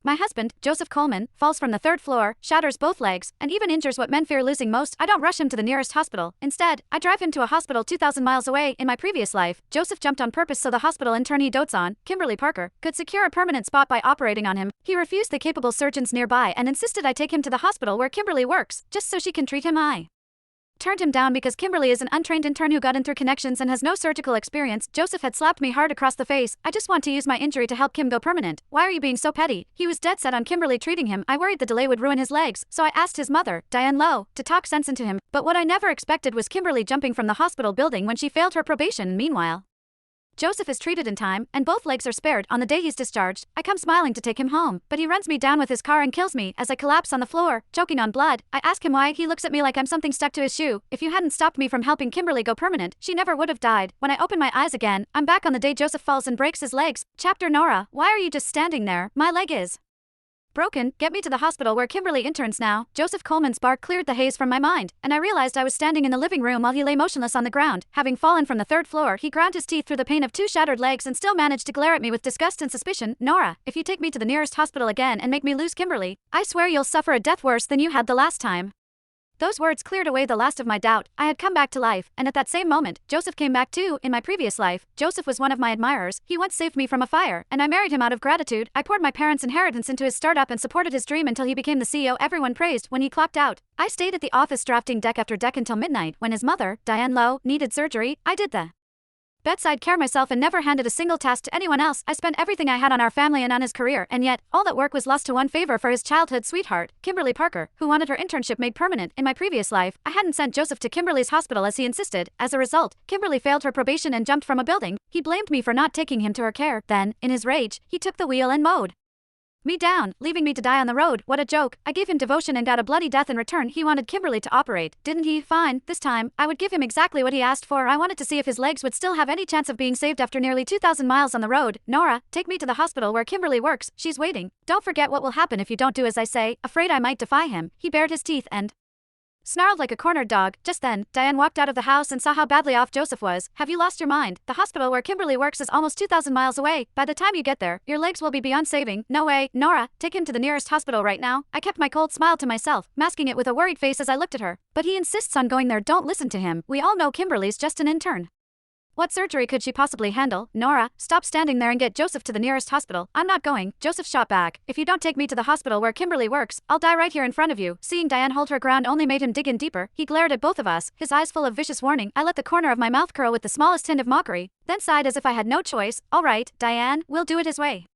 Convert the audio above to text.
My husband, Joseph Coleman, falls from the third floor, shatters both legs, and even injures what men fear losing most. I don't rush him to the nearest hospital. Instead, I drive him to a hospital 2,000 miles away. In my previous life, Joseph jumped on purpose so the hospital intern he dotes on, Kimberly Parker, could secure a permanent spot by operating on him. He refused the capable surgeons nearby and insisted I take him to the hospital where Kimberly works, just so she can treat him. I turned him down because Kimberly is an untrained intern who got in through connections and has no surgical experience. Joseph had slapped me hard across the face. I just want to use my injury to help Kim go permanent. Why are you being so petty? He was dead set on Kimberly treating him. I worried the delay would ruin his legs, so I asked his mother, Diane Lowe, to talk sense into him. But what I never expected was Kimberly jumping from the hospital building when she failed her probation. Meanwhile, Joseph is treated in time, and both legs are spared. On the day he's discharged, I come smiling to take him home, but he runs me down with his car and kills me as I collapse on the floor, choking on blood. I ask him why. He looks at me like I'm something stuck to his shoe. If you hadn't stopped me from helping Kimberly go permanent, she never would have died. When I open my eyes again, I'm back on the day Joseph falls and breaks his legs. Chapter Nora, why are you just standing there? My leg is broken. Get me to the hospital where Kimberly interns now. Joseph Coleman's bark cleared the haze from my mind, and I realized I was standing in the living room while he lay motionless on the ground. Having fallen from the third floor, he ground his teeth through the pain of two shattered legs and still managed to glare at me with disgust and suspicion. Nora, if you take me to the nearest hospital again and make me lose Kimberly, I swear you'll suffer a death worse than you had the last time. Those words cleared away the last of my doubt. I had come back to life, and at that same moment, Joseph came back too. In my previous life, Joseph was one of my admirers. He once saved me from a fire, and I married him out of gratitude. I poured my parents' inheritance into his startup and supported his dream until he became the CEO everyone praised. When he clocked out, I stayed at the office drafting deck after deck until midnight. When his mother, Diane Lowe, needed surgery, I did the bedside care myself and never handed a single task to anyone else. I spent everything I had on our family and on his career, and yet, all that work was lost to one favor for his childhood sweetheart, Kimberly Parker, who wanted her internship made permanent. In my previous life, I hadn't sent Joseph to Kimberly's hospital as he insisted. As a result, Kimberly failed her probation and jumped from a building. He blamed me for not taking him to her care. Then, in his rage, he took the wheel and mowed me down, leaving me to die on the road. What a joke. I gave him devotion and got a bloody death in return. He wanted Kimberly to operate, didn't he? Fine, this time, I would give him exactly what he asked for. I wanted to see if his legs would still have any chance of being saved after nearly 2,000 miles on the road. Nora, take me to the hospital where Kimberly works. She's waiting. Don't forget what will happen if you don't do as I say. Afraid I might defy him, he bared his teeth and snarled like a cornered dog. Just then, Diane walked out of the house and saw how badly off Joseph was. Have you lost your mind? The hospital where Kimberly works is almost 2,000 miles away. By the time you get there, your legs will be beyond saving. No way. Nora, take him to the nearest hospital right now. I kept my cold smile to myself, masking it with a worried face as I looked at her. But he insists on going there. Don't listen to him. We all know Kimberly's just an intern. What surgery could she possibly handle? Nora, stop standing there and get Joseph to the nearest hospital. I'm not going. Joseph shot back. If you don't take me to the hospital where Kimberly works, I'll die right here in front of you. Seeing Diane hold her ground only made him dig in deeper. He glared at both of us, his eyes full of vicious warning. I let the corner of my mouth curl with the smallest hint of mockery, then sighed as if I had no choice. All right, Diane, we'll do it his way.